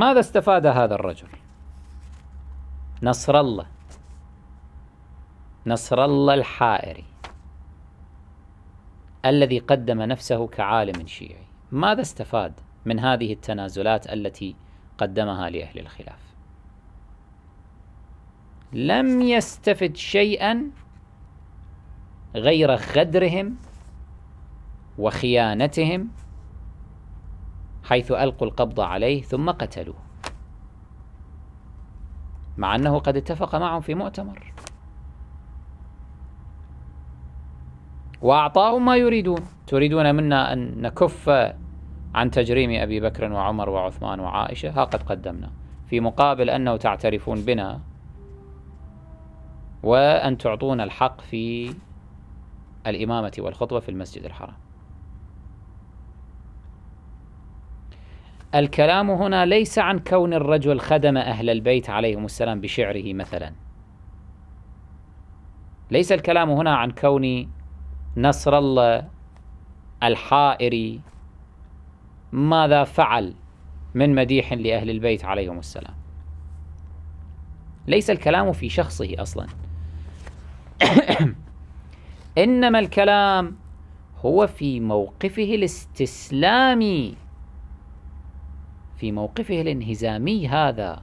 ماذا استفاد هذا الرجل؟ نصر الله الحائري الذي قدم نفسه كعالم شيعي، ماذا استفاد من هذه التنازلات التي قدمها لأهل الخلاف؟ لم يستفد شيئا غير غدرهم وخيانتهم، حيث ألقوا القبض عليه ثم قتلوه، مع أنه قد اتفق معهم في مؤتمر وأعطاهم ما يريدون. تريدون منا أن نكف عن تجريم أبي بكر وعمر وعثمان وعائشة؟ ها قد قدمنا، في مقابل أنه تعترفون بنا وأن تعطون الحق في الإمامة والخطبة في المسجد الحرام. الكلام هنا ليس عن كون الرجل خدم أهل البيت عليهم السلام بشعره مثلا، ليس الكلام هنا عن كون نصر الله الحائري ماذا فعل من مديح لأهل البيت عليهم السلام، ليس الكلام في شخصه أصلا إنما الكلام هو في موقفه الاستسلامي، في موقفه الانهزامي هذا.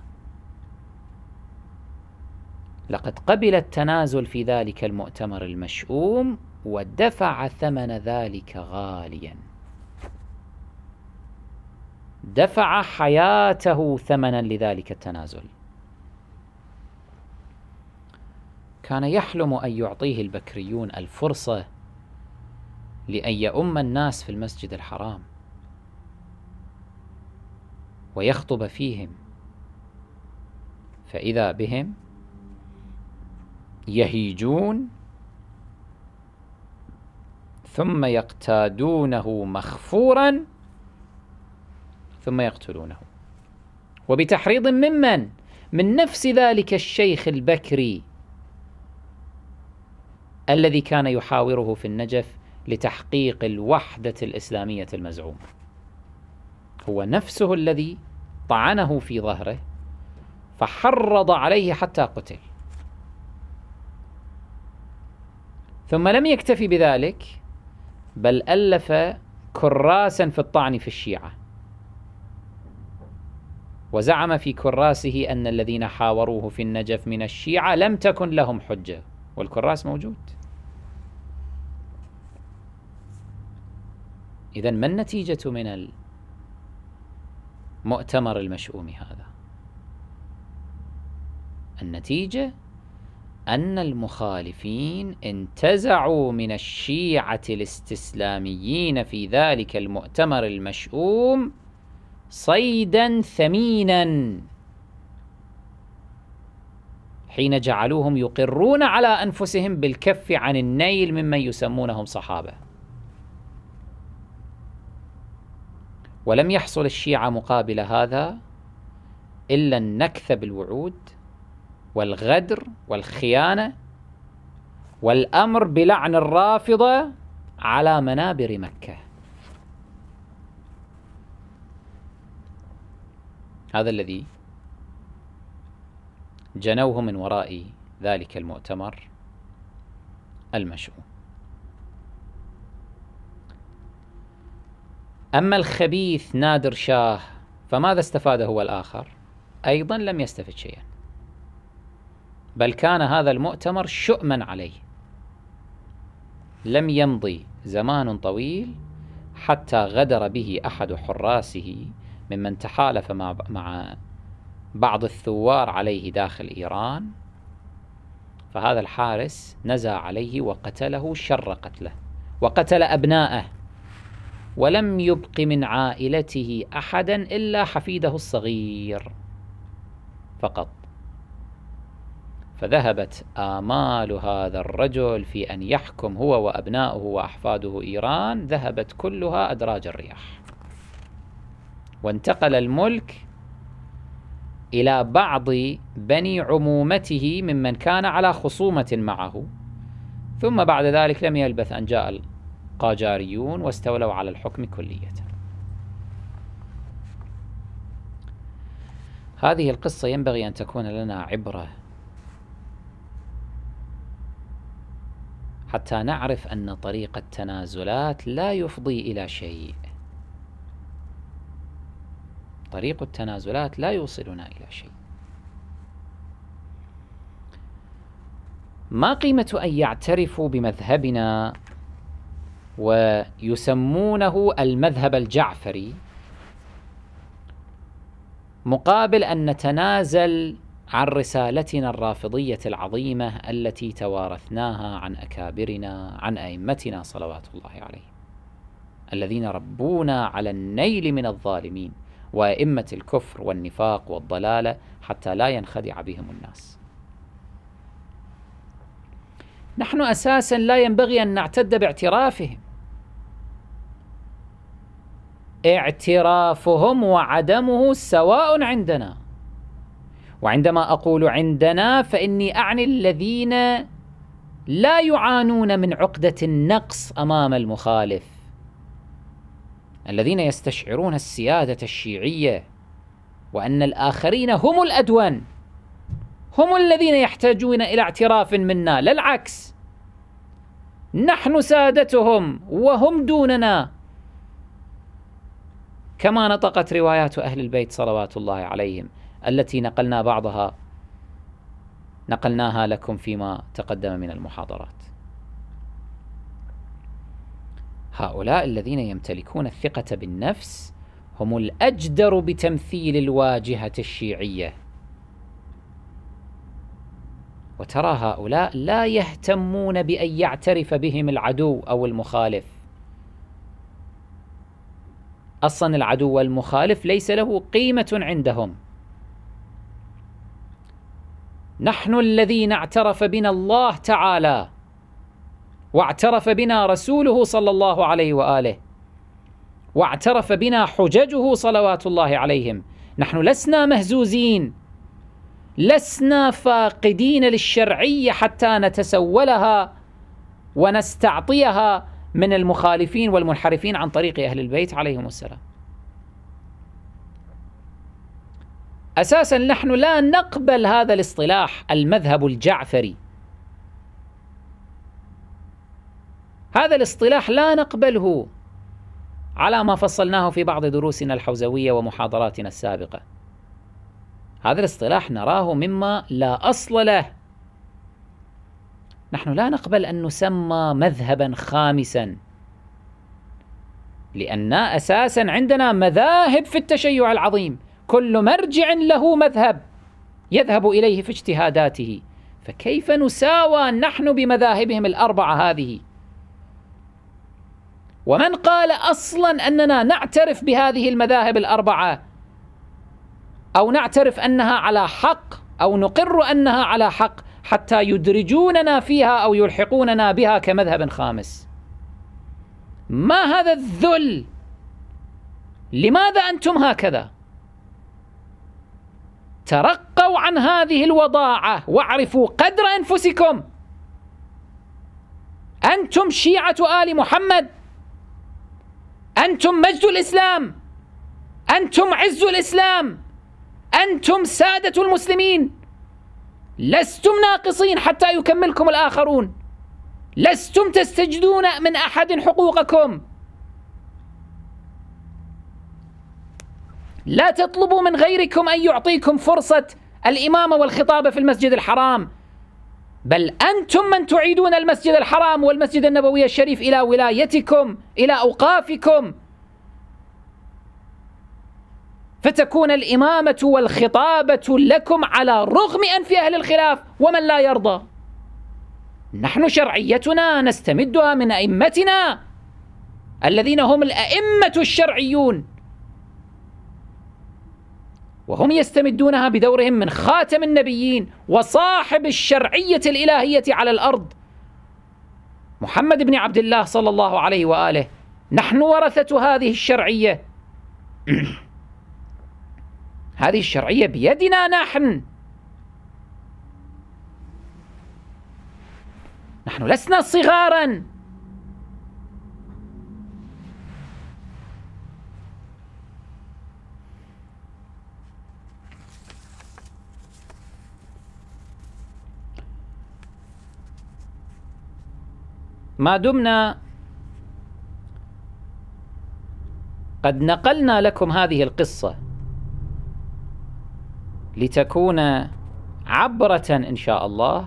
لقد قبل التنازل في ذلك المؤتمر المشؤوم ودفع ثمن ذلك غاليا، دفع حياته ثمنا لذلك التنازل. كان يحلم أن يعطيه البكريون الفرصة لأن يؤم الناس في المسجد الحرام ويخطب فيهم، فإذا بهم يهيجون ثم يقتادونه مخفورا ثم يقتلونه، وبتحريض ممن؟ من نفس ذلك الشيخ البكري الذي كان يحاوره في النجف لتحقيق الوحدة الإسلامية المزعومة، هو نفسه الذي طعنه في ظهره فحرض عليه حتى قتل. ثم لم يكتفي بذلك، بل ألف كراسا في الطعن في الشيعة، وزعم في كراسه أن الذين حاوروه في النجف من الشيعة لم تكن لهم حجة، والكراس موجود. إذن ما النتيجة من المؤتمر المشؤوم هذا؟ النتيجة أن المخالفين انتزعوا من الشيعة الاستسلاميين في ذلك المؤتمر المشؤوم صيدا ثمينا، حين جعلوهم يقرون على أنفسهم بالكف عن النيل ممن يسمونهم صحابة. ولم يحصل الشيعة مقابل هذا إلا النكث بالوعود والغدر والخيانة والأمر بلعن الرافضة على منابر مكة. هذا الذي جنوه من وراء ذلك المؤتمر المشؤوم. أما الخبيث نادر شاه فماذا استفاد هو الآخر؟ أيضا لم يستفد شيئا، بل كان هذا المؤتمر شؤما عليه. لم يمضي زمان طويل حتى غدر به أحد حراسه ممن تحالف مع بعض الثوار عليه داخل إيران، فهذا الحارس نزى عليه وقتله شر قتله، وقتل أبناءه، ولم يبق من عائلته أحدا إلا حفيده الصغير فقط. فذهبت آمال هذا الرجل في أن يحكم هو وأبناؤه وأحفاده إيران، ذهبت كلها أدراج الرياح، وانتقل الملك إلى بعض بني عمومته ممن كان على خصومة معه. ثم بعد ذلك لم يلبث أن جاء القاجاريون واستولوا على الحكم كلية. هذه القصة ينبغي أن تكون لنا عبرة حتى نعرف أن طريق التنازلات لا يفضي إلى شيء. طريق التنازلات لا يوصلنا إلى شيء. ما قيمة أن يعترفوا بمذهبنا ويسمونه المذهب الجعفري مقابل أن نتنازل عن رسالتنا الرافضية العظيمة التي توارثناها عن أكابرنا، عن أئمتنا صلوات الله عليهم، الذين ربونا على النيل من الظالمين وأئمة الكفر والنفاق والضلالة حتى لا ينخدع بهم الناس. نحن أساسا لا ينبغي أن نعتد باعترافهم. اعترافهم وعدمه سواء عندنا. وعندما أقول عندنا فإني أعني الذين لا يعانون من عقدة النقص أمام المخالف، الذين يستشعرون السيادة الشيعية وأن الآخرين هم الأدون، هم الذين يحتاجون إلى اعتراف منا، لا العكس. نحن سادتهم وهم دوننا، كما نطقت روايات أهل البيت صلوات الله عليهم التي نقلناها لكم فيما تقدم من المحاضرات. هؤلاء الذين يمتلكون الثقة بالنفس هم الأجدر بتمثيل الواجهة الشيعية. وترى هؤلاء لا يهتمون بأن يعترف بهم العدو أو المخالف. أصلا العدو والمخالف ليس له قيمة عندهم. نحن الذين اعترف بنا الله تعالى واعترف بنا رسوله صلى الله عليه وآله واعترف بنا حججه صلوات الله عليهم. نحن لسنا مهزوزين، لسنا فاقدين للشرعية حتى نتسولها ونستعطيها من المخالفين والمنحرفين عن طريق أهل البيت عليهم السلام. أساسا نحن لا نقبل هذا الاصطلاح المذهب الجعفري. هذا الاصطلاح لا نقبله على ما فصلناه في بعض دروسنا الحوزوية ومحاضراتنا السابقة. هذا الاصطلاح نراه مما لا أصل له. نحن لا نقبل أن نسمى مذهبا خامسا، لأن أساسا عندنا مذاهب في التشيع العظيم، كل مرجع له مذهب يذهب إليه في اجتهاداته، فكيف نساوى نحن بمذاهبهم الأربعة هذه؟ ومن قال أصلا أننا نعترف بهذه المذاهب الأربعة أو نعترف أنها على حق أو نقر أنها على حق حتى يدرجوننا فيها أو يلحقوننا بها كمذهب خامس؟ ما هذا الذل؟ لماذا أنتم هكذا؟ ترقوا عن هذه الوضاعة واعرفوا قدر أنفسكم. أنتم شيعة آل محمد، أنتم مجد الإسلام، أنتم عز الإسلام، أنتم سادة المسلمين، لستم ناقصين حتى يكملكم الآخرون، لستم تستجدون من أحد حقوقكم، لا تطلبوا من غيركم أن يعطيكم فرصة الإمامة والخطابة في المسجد الحرام، بل أنتم من تعيدون المسجد الحرام والمسجد النبوي الشريف إلى ولايتكم، إلى أوقافكم، فتكون الإمامة والخطابة لكم على رغم أنف أهل الخلاف ومن لا يرضى. نحن شرعيتنا نستمدها من أئمتنا الذين هم الأئمة الشرعيون، وهم يستمدونها بدورهم من خاتم النبيين وصاحب الشرعية الإلهية على الأرض محمد بن عبد الله صلى الله عليه وآله. نحن ورثة هذه الشرعية. هذه الشرعية بيدنا نحن لسنا صغارا. ما دمنا قد نقلنا لكم هذه القصة لتكون عبرة إن شاء الله،